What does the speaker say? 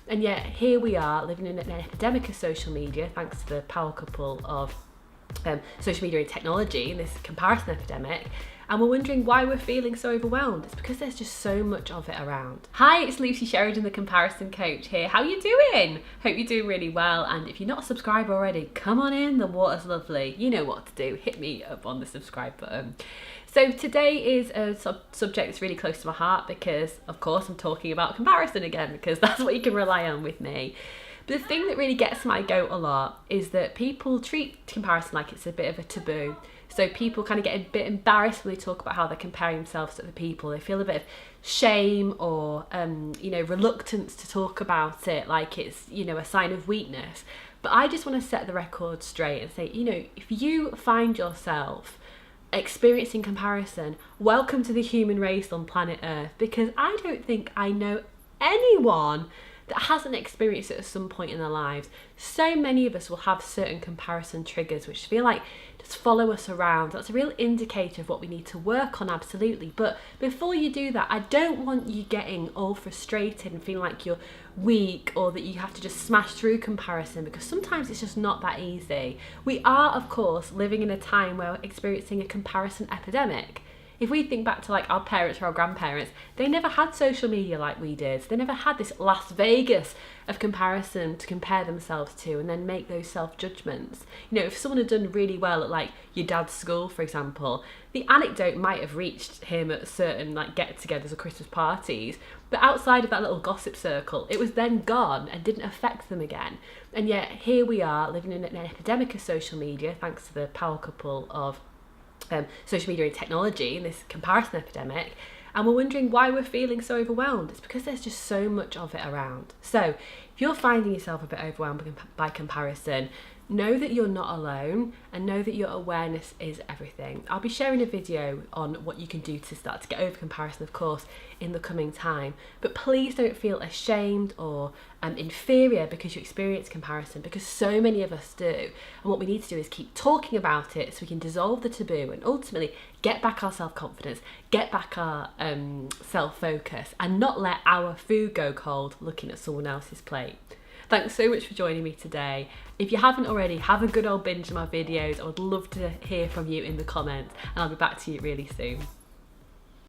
And yet here we are living in an epidemic of social media, thanks to the power couple of social media and technology, in this comparison epidemic, and we're wondering why we're feeling so overwhelmed. It's because there's just so much of it around. Hi, it's Lucy Sheridan, the comparison coach here. How are you doing? Hope you're doing really well, and if you're not a subscriber already, come on in, the water's lovely. You know what to do, hit me up on the subscribe button. So today is a subject that's really close to my heart because, of course, I'm talking about comparison again, because that's what you can rely on with me. But the thing that really gets my goat a lot is that people treat comparison like it's a bit of a taboo. So people kind of get a bit embarrassed when they talk about how they're comparing themselves to other people. They feel a bit of shame or, reluctance to talk about it like it's, a sign of weakness. But I just want to set the record straight and say, if you find yourself experiencing comparison, welcome to the human race on planet Earth, because I don't think I know anyone that hasn't experienced it at some point in their lives. So many of us will have certain comparison triggers which feel like just follow us around. That's a real indicator of what we need to work on, absolutely. But before you do that, I don't want you getting all frustrated and feeling like you're weak or that you have to just smash through comparison, because sometimes it's just not that easy. We are, of course, living in a time where we're experiencing a comparison epidemic. If we think back to like our parents or our grandparents, they never had social media like we did. They never had this Las Vegas of comparison to compare themselves to and then make those self-judgments. If someone had done really well at like your dad's school, for example, the anecdote might have reached him at certain like get-togethers or Christmas parties, but outside of that little gossip circle, it was then gone and didn't affect them again. And yet here we are living in an epidemic of social media, thanks to the power couple of social media and technology, in this comparison epidemic, and we're wondering why we're feeling so overwhelmed. It's because there's just so much of it around. So if you're finding yourself a bit overwhelmed by comparison, know that you're not alone and know that your awareness is everything. I'll be sharing a video on what you can do to start to get over comparison, of course, in the coming time. But please don't feel ashamed or inferior because you experience comparison, because so many of us do. And what we need to do is keep talking about it so we can dissolve the taboo and ultimately get back our self-confidence, get back our self-focus, and not let our food go cold looking at someone else's plate. Thanks so much for joining me today. If you haven't already, have a good old binge of my videos. I would love to hear from you in the comments, and I'll be back to you really soon.